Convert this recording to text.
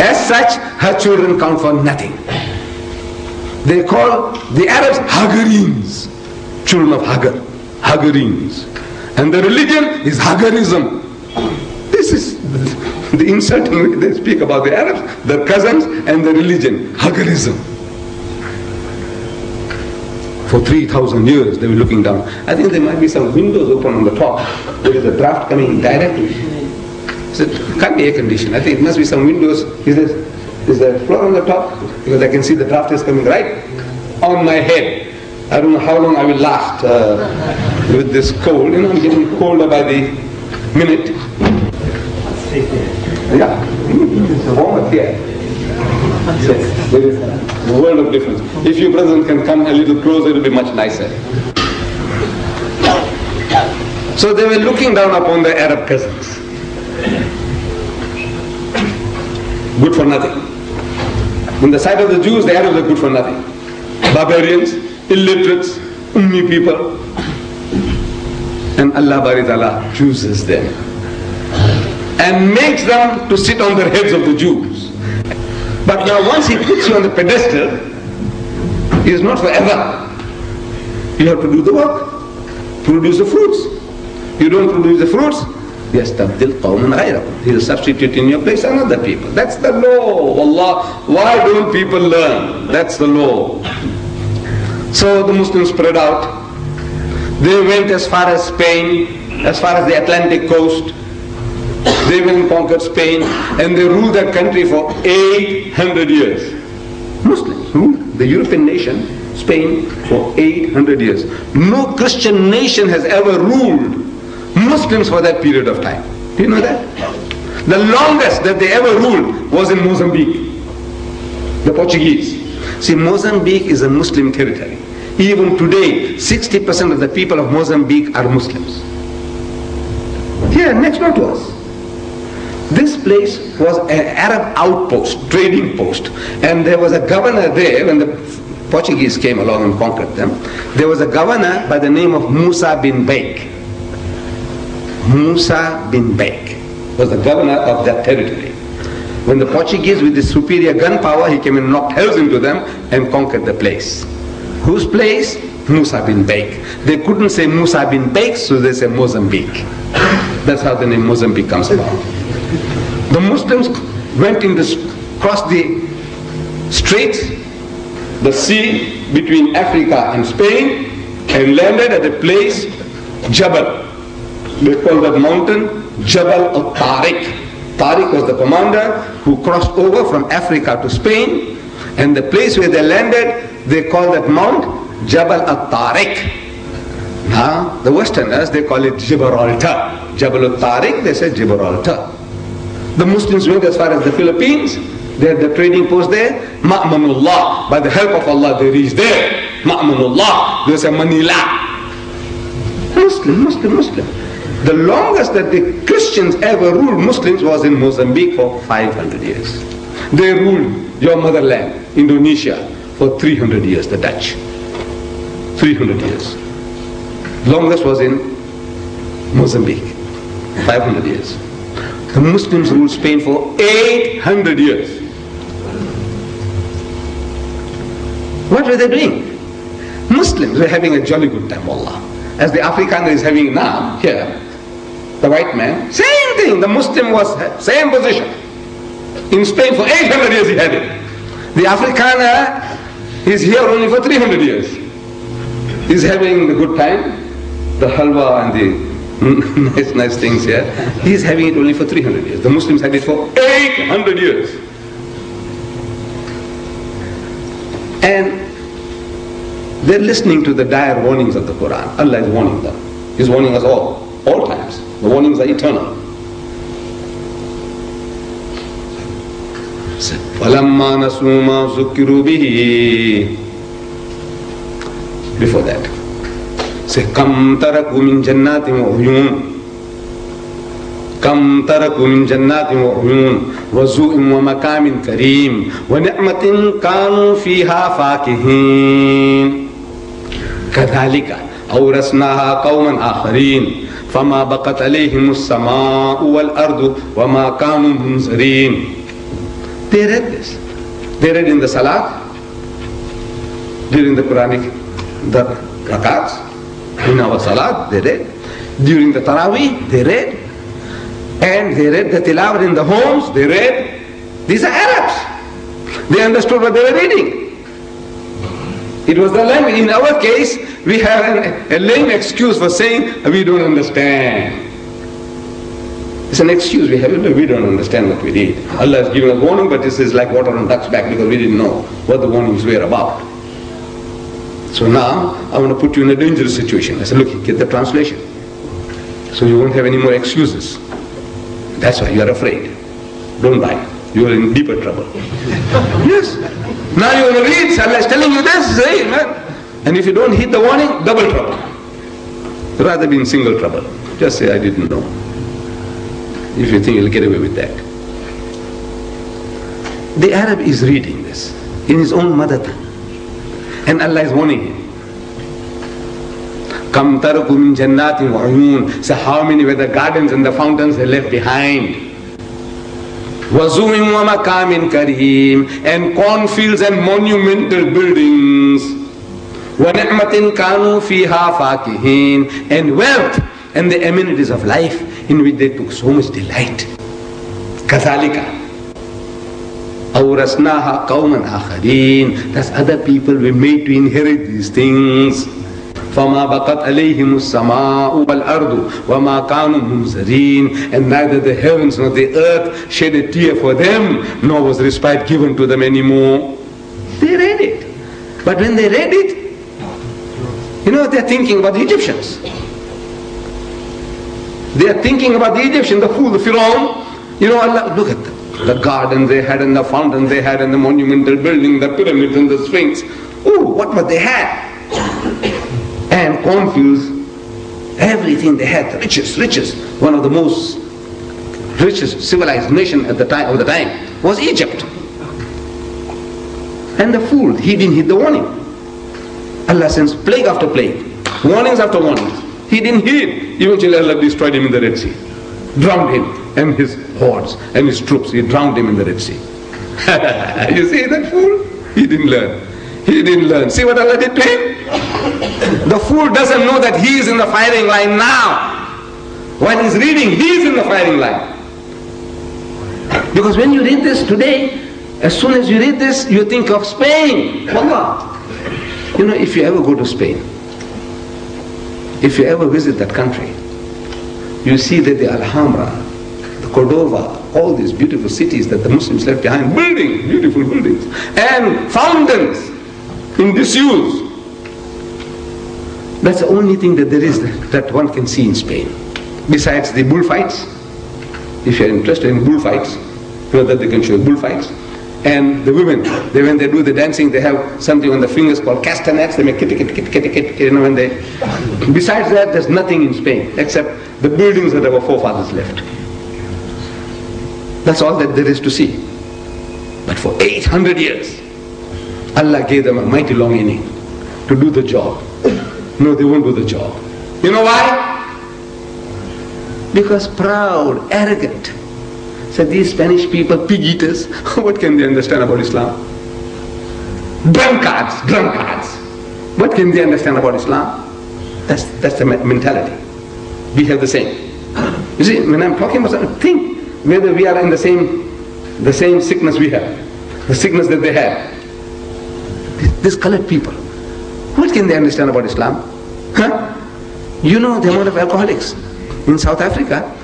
As such, her children count for nothing. They call the Arabs Hagareens, children of Hagar, Hagareens. And the religion is Hagarism. This is the insulting way they speak about the Arabs, their cousins, and the religion, Hagarism. For 3,000 years they were looking down. I think there might be some windows open on the top. There is a draft coming directly. So it can't be air conditioned. I think it must be some windows. Is there a floor on the top? Because I can see the draft is coming right on my head. I don't know how long I will last with this cold. You know, I'm getting colder by the minute. Yeah, it's warmer here. So there is a world of difference. If you brothers can come a little closer, it will be much nicer. So they were looking down upon the Arab cousins. Good for nothing. On the side of the Jews, the Arabs are good for nothing. Barbarians, illiterates, ummi people. And Allah Bari Ta'ala chooses them and makes them to sit on the heads of the Jews. But now once He puts you on the pedestal, it is not forever. You have to do the work, produce the fruits. You don't produce the fruits, يَسْتَبْدِلْ قَوْمًا غَيْرَكُمْ. He will substitute in your place another people. That's the law. Allah, why don't people learn? That's the law. So the Muslims spread out. They went as far as Spain, as far as the Atlantic coast. They went and conquered Spain, and they ruled that country for 800 years. Muslims ruled the European nation, Spain, for 800 years. No Christian nation has ever ruled Muslims for that period of time. Do you know that? The longest that they ever ruled was in Mozambique, the Portuguese. See, Mozambique is a Muslim territory. Even today, 60% of the people of Mozambique are Muslims. Here, next door to us. This place was an Arab outpost, trading post. And there was a governor there when the Portuguese came along and conquered them. There was a governor by the name of Musa bin Baik. Musa bin Baik was the governor of that territory. When the Portuguese, with his superior gun power, he came and knocked hells into them and conquered the place. Whose place? Musa bin Baik. They couldn't say Musa bin Baik, so they say Mozambique. That's how the name Mozambique comes about. The Muslims went in this, crossed the straits, the sea between Africa and Spain, and landed at a place, Jabal. They call that mountain Jabal al-Tariq. Tariq was the commander who crossed over from Africa to Spain, and the place where they landed, they call that mount Jabal al-Tariq. Now, the Westerners, they call it Gibraltar. Jabal al-Tariq, they say Gibraltar. The Muslims went as far as the Philippines. They had the trading post there. Ma'manullah. By the help of Allah, they reached there. Ma'manullah. They say Manila. Muslim. The longest that the Christians ever ruled Muslims was in Mozambique for 500 years. They ruled your motherland, Indonesia, for 300 years, the Dutch. 300 years. Longest was in Mozambique, 500 years. The Muslims ruled Spain for 800 years. What were they doing? Muslims were having a jolly good time, wallah. As the Afrikaner is having now, here, the white man, same thing. The Muslim was same position. In Spain for 800 years he had it. The Afrikaner is here only for 300 years. He's having a good time. The halwa and the nice things here. He's having it only for 300 years. The Muslims had it for 800 years. And they're listening to the dire warnings of the Quran. Allah is warning them. He's warning us all times. The warnings are eternal. فَلَمَّا نَسُوا مَا ذُكِّرُوا بِهِ. Before that, say, كَمْ تَرَكُوا مِنْ جَنَّاتٍ وَعُيُونٍ كم تركوا من جنات وعيون وزوء ومقام كريم ونعمة كانوا فيها فاكهين كذلك أورثناها قوما آخرين فما بقت عليهم السماء والأرض وما كانوا منذرين. They read this. They read in the Salat, during the Quranic, the Rakats, in our Salat, they read. During the Taraweeh, they read. And they read the Tilawat in the homes, they read. These are Arabs. They understood what they were reading. It was the language. In our case, we have a lame excuse for saying, we don't understand. It's an excuse we have. We don't understand what we read. Allah has given us warning, but this is like water on duck's back because we didn't know what the warnings were about. So now, I want to put you in a dangerous situation. I said, look, get the translation. So you won't have any more excuses. That's why you are afraid. Don't buy. You are in deeper trouble. Yes. Now you want to read, Allah is telling you this, say, man. And if you don't heed the warning, double trouble. Rather be in single trouble. Just say, I didn't know. If you think you'll get away with that. The Arab is reading this in his own mother tongue. And Allah is warning him. Kam taraku min jannatin wa uyun. So how many were the gardens and the fountains they left behind? Wazuim wa makamin kareem. And cornfields and monumental buildings. Wa ni'matin kanu fiha fakihin. And wealth and the amenities of life in which they took so much delight. Kathalika. Awrasnaha qawman akharin. That's other people we made to inherit these things. فَمَا بَقَتْ عَلَيْهِمُ السَّمَاءُ وَالْأَرْضُ وَمَا كَانُوا مُنذَرِينَ. And neither the heavens nor the earth shed a tear for them, nor was respite given to them anymore. They read it. But when they read it, you know, they're thinking about the Egyptians. They're thinking about the Egyptians, the fool, the Pharaoh. You know, Allah, look at them. The garden they had and the fountain they had and the monumental building, the pyramids and the sphinx. Ooh, what they had. And cornfields, everything they had, the richest, one of the most richest civilized nation at the time was Egypt. And the fool, he didn't heed the warning. Allah sends plague after plague, warnings after warnings. He didn't heed. Eventually Allah destroyed him in the Red Sea, drowned him and his hordes and his troops. He drowned him in the Red Sea. You see that fool? He didn't learn. He didn't learn. See what Allah did to him? The fool doesn't know that he is in the firing line now. When he's reading, he is in the firing line. Because when you read this today, as soon as you read this, you think of Spain. Wallah. You know, if you ever go to Spain, if you ever visit that country, you see that the Alhambra, the Cordova, all these beautiful cities that the Muslims left behind, buildings, beautiful buildings, and fountains in disuse. That's the only thing that there is that one can see in Spain. Besides the bullfights, if you're interested in bullfights, you know that they can show bullfights. And the women, when they do the dancing, they have something on the fingers called castanets. They make kit, you know, when they... Besides that, there's nothing in Spain except the buildings that our forefathers left. That's all that there is to see. But for 800 years, Allah gave them a mighty long inning to do the job. No, they won't do the job. You know why? Because proud, arrogant. So these Spanish people, pig eaters, what can they understand about Islam? Drunkards. What can they understand about Islam? That's the mentality. We have the same. You see, when I'm talking about something, think whether we are in the same sickness we have, the sickness that they have. These colored people, what can they understand about Islam? Huh? You know the amount of alcoholics in South Africa.